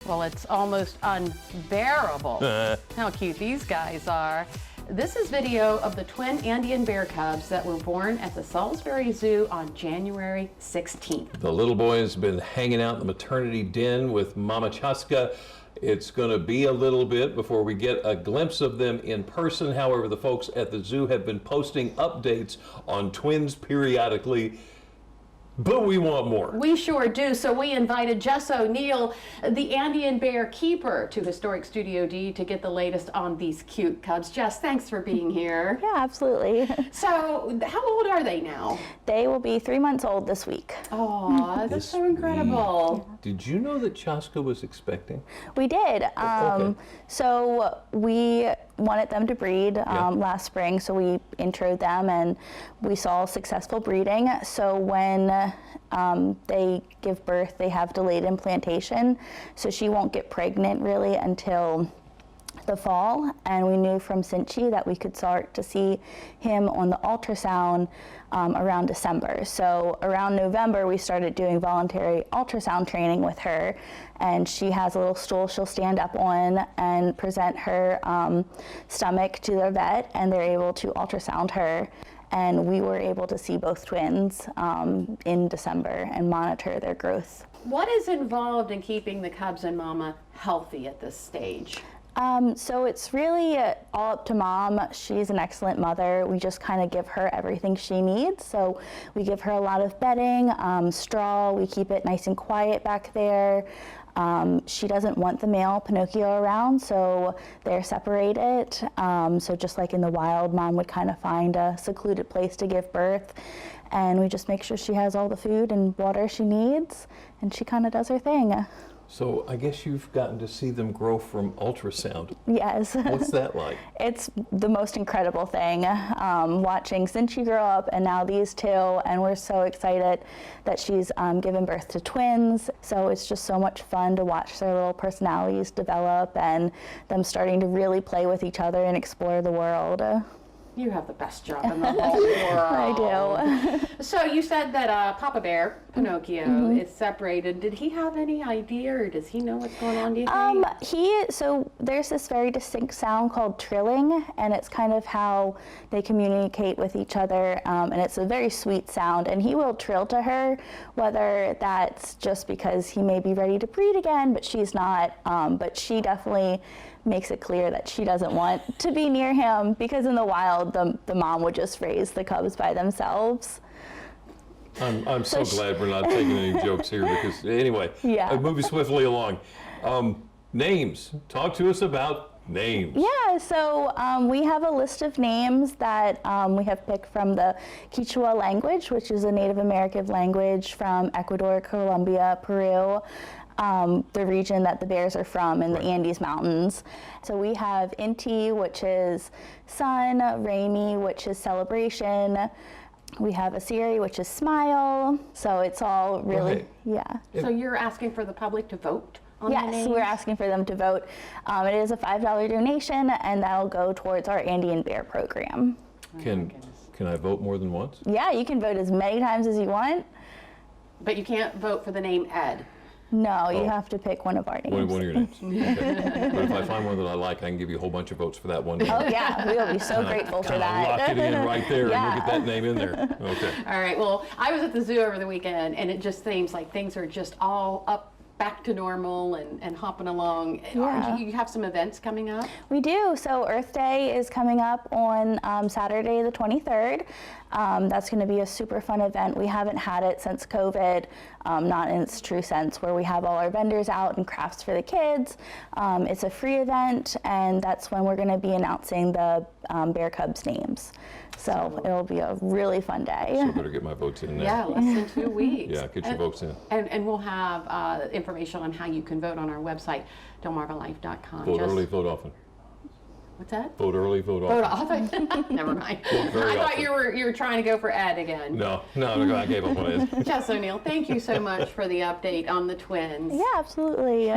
Well, it's almost unbearable how cute these guys are. This is video of the twin Andean bear cubs that were born at the Salisbury Zoo on January 16th. The little boy has been hanging out in the maternity den with Mama Chaska. It's going to be a little bit before we get a glimpse of them in person. However, the folks at the zoo have been posting updates on twins periodically. But we want more. We sure do. So we invited Jess O'Neill, the Andean bear keeper, to Historic Studio D to get the latest on these cute cubs. Jess, thanks for being here. Yeah, absolutely. So how old are they now? They will be 3 months old this week. Oh, that's so incredible. Did you know that Chaska was expecting? We did. Okay. So we wanted them to breed last spring, so we introed them and we saw successful breeding. So when they give birth, they have delayed implantation, so she won't get pregnant really until the fall, and we knew from Cinchi that we could start to see him on the ultrasound around December. So around November we started doing voluntary ultrasound training with her, and she has a little stool she'll stand up on and present her stomach to the vet, and they're able to ultrasound her. And we were able to see both twins in December and monitor their growth. What is involved in keeping the cubs and mama healthy at this stage? So it's really all up to mom. She's an excellent mother. We just kind of give her everything she needs. So we give her a lot of bedding, straw. We keep it nice and quiet back there. She doesn't want the male Pinocchio around, so they're separated. So just like in the wild, mom would kind of find a secluded place to give birth. And we just make sure she has all the food and water she needs, and she kind of does her thing. So I guess you've gotten to see them grow from ultrasound. Yes. What's that like? It's the most incredible thing, watching Cinchi grow up and now these two, and we're so excited that she's given birth to twins. So it's just so much fun to watch their little personalities develop and them starting to really play with each other and explore the world. You have the best job in the whole world. I do. So you said that Papa Bear, Pinocchio, is separated. Did he have any idea, or does he know what's going on, do you think? So there's this very distinct sound called trilling, and it's kind of how they communicate with each other, and it's a very sweet sound, and he will trill to her, whether that's just because he may be ready to breed again, but she's not, but she definitely makes it clear that she doesn't want to be near him, because in the wild the mom would just raise the cubs by themselves. I'm so glad we're not taking any jokes here, because anyway, moving swiftly along. Names. Talk to us about names. Yeah, so we have a list of names that we have picked from the Quechua language, which is a Native American language from Ecuador, Colombia, Peru. The region that the bears are from in the Andes Mountains. So we have Inti, which is sun, Raimi, which is celebration. We have Asiri, which is smile. So it's all really, So you're asking for the public to vote on the names? Yes, we're asking for them to vote. It is a $5 donation, and that'll go towards our Andean Bear program. Can I vote more than once? Yeah, you can vote as many times as you want. But you can't vote for the name Ed. No, you have to pick one of our names. One of your names. Okay. But if I find one that I like, I can give you a whole bunch of votes for that one name. Oh yeah, we'll be so grateful for that. Lock it in right there, and we'll get that name in there. Okay. All right, well, I was at the zoo over the weekend, and it just seems like things are just all up back to normal and hopping along. Yeah. You have some events coming up? We do. So Earth Day is coming up on Saturday the 23rd. That's going to be a super fun event. We haven't had it since COVID, not in its true sense, where we have all our vendors out and crafts for the kids. It's a free event, and that's when we're going to be announcing the bear cubs' names. So it'll be a really fun day. So I better get my votes in now. Yeah, less than 2 weeks. Yeah, get your votes in. And we'll have information on how you can vote on our website, delmarvalife.com. Vote early, vote often. What's that? Vote early, vote often. Vote often? Never mind. Vote very I thought often. you were trying to go for Ed again. No, I gave up on it. Jess O'Neill, thank you so much for the update on the twins. Yeah, absolutely.